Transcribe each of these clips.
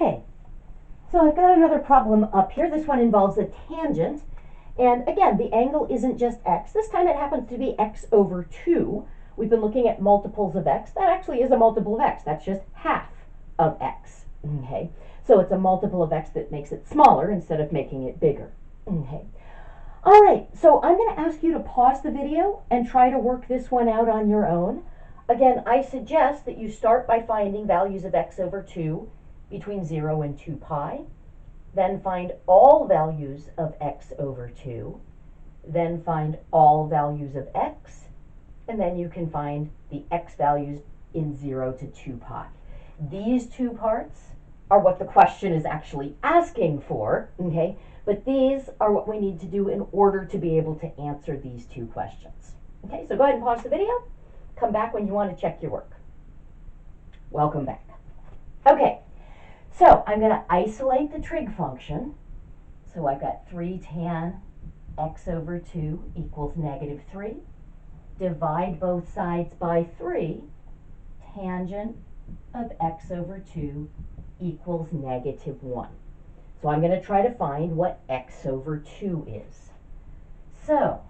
Okay, so I've got another problem up here. This one involves a tangent. And again, the angle isn't just x. This time it happens to be x over 2. We've been looking at multiples of x. That actually is a multiple of x. That's just half of x. Okay, so it's a multiple of x that makes it smaller instead of making it bigger. Okay. All right, so I'm going to ask you to pause the video and try to work this one out on your own. Again, I suggest that you start by finding values of x over 2 between 0 and 2 pi. Then find all values of x over 2. Then find all values of x. And then you can find the x values in 0 to 2 pi. These two parts are what the question is actually asking for, okay? But these are what we need to do in order to be able to answer these two questions. Okay, so go ahead and pause the video. Come back when you want to check your work. Welcome back. Okay, so I'm going to isolate the trig function. So I've got 3 tan x over 2 equals negative 3. Divide both sides by 3. Tangent of x over 2 equals negative 1. So I'm going to try to find what x over 2 is. So,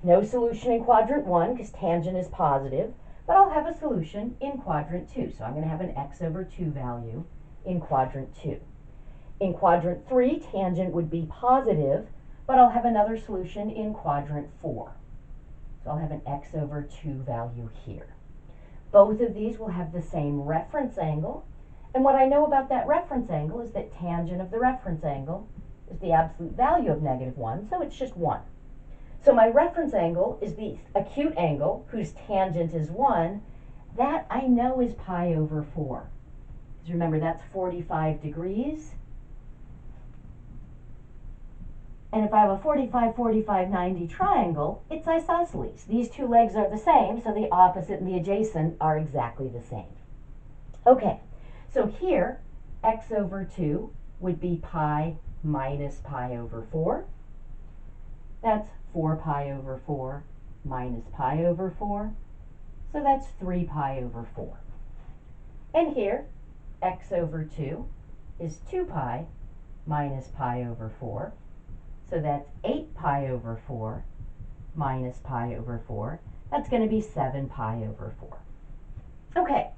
no solution in quadrant 1 because tangent is positive, but I'll have a solution in quadrant 2. So I'm going to have an x over 2 value in quadrant 2. In quadrant 3, tangent would be positive, but I'll have another solution in quadrant 4. So I'll have an x over 2 value here. Both of these will have the same reference angle. And what I know about that reference angle is that tangent of the reference angle is the absolute value of negative 1, so it's just 1. So my reference angle is the acute angle whose tangent is 1. That I know is pi over 4. Because remember, that's 45 degrees. And if I have a 45, 45, 90 triangle, it's isosceles. These two legs are the same, so the opposite and the adjacent are exactly the same. Okay, so here, x over 2 would be pi minus pi over 4. That's 4 pi over 4 minus pi over 4. So that's 3 pi over 4. And here, x over 2 is 2 pi minus pi over 4. So that's 8 pi over 4 minus pi over 4. That's going to be 7 pi over 4. Okay,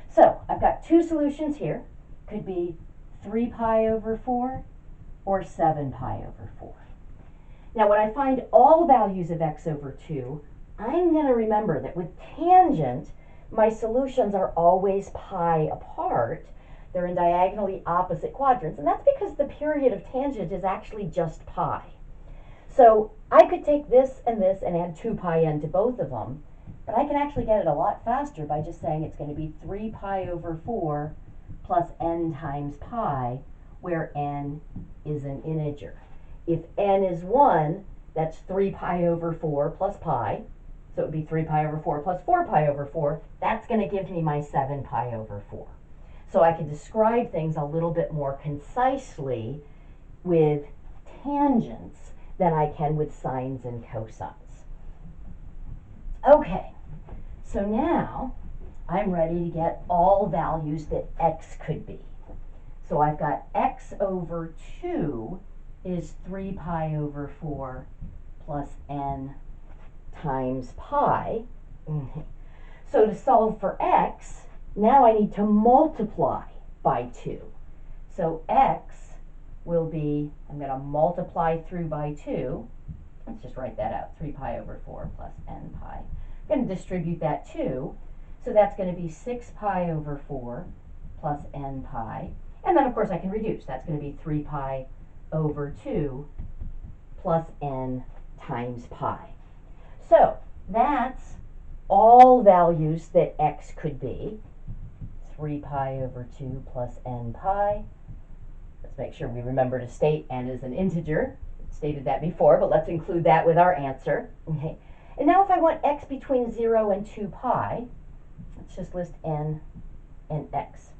so I've got two solutions here. Could be 3 pi over 4 or 7 pi over 4. Now when I find all values of x over 2, I'm going to remember that with tangent, my solutions are always pi apart. They're in diagonally opposite quadrants, and that's because the period of tangent is actually just pi. So I could take this and add 2 pi n to both of them, but I can actually get it a lot faster by just saying it's going to be 3 pi over 4 plus n times pi, where n is an integer. If n is 1, that's 3 pi over 4 plus pi, so it would be 3 pi over 4 plus 4 pi over 4. That's going to give me my 7 pi over 4. So I can describe things a little bit more concisely with tangents than I can with sines and cosines. Okay, so now I'm ready to get all values that x could be. So I've got x over 2 is 3 pi over 4 plus n times pi. So to solve for x, now I need to multiply by 2. So x will be, I'm going to multiply through by 2. Let's just write that out, 3 pi over 4 plus n pi. I'm going to distribute that 2. So that's going to be 6 pi over 4 plus n pi. And then, of course, I can reduce. That's going to be 3 pi over 2 plus n times pi. So that's all values that x could be. 3 pi over 2 plus n pi. Let's make sure we remember to state n is an integer. Stated that before, but let's include that with our answer. Okay. And now if I want x between 0 and 2 pi, let's just list n and x.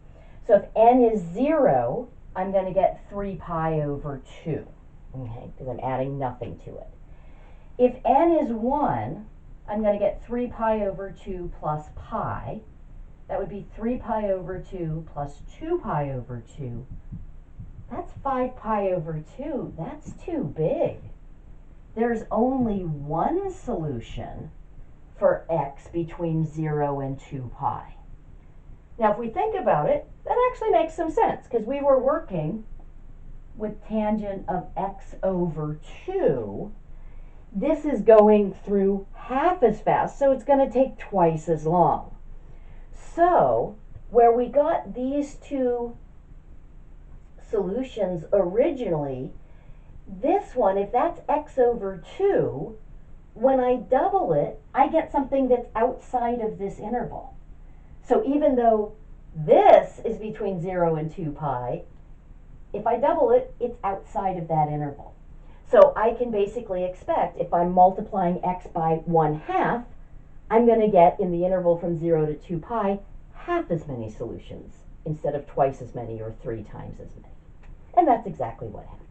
So if n is 0, I'm going to get 3 pi over 2, okay, because I'm adding nothing to it. If n is 1, I'm going to get 3 pi over 2 plus pi. That would be 3 pi over 2 plus 2 pi over 2. That's 5 pi over 2. That's too big. There's only one solution for x between 0 and 2 pi. Now, if we think about it, that actually makes some sense, because we were working with tangent of x over 2. This is going through half as fast, so it's going to take twice as long. So, where we got these two solutions originally, this one, if that's x over 2, when I double it, I get something that's outside of this interval. So even though this is between 0 and 2 pi, if I double it, it's outside of that interval. So I can basically expect, if I'm multiplying x by 1/2, I'm going to get, in the interval from 0 to 2 pi, half as many solutions instead of twice as many or 3 times as many. And that's exactly what happened.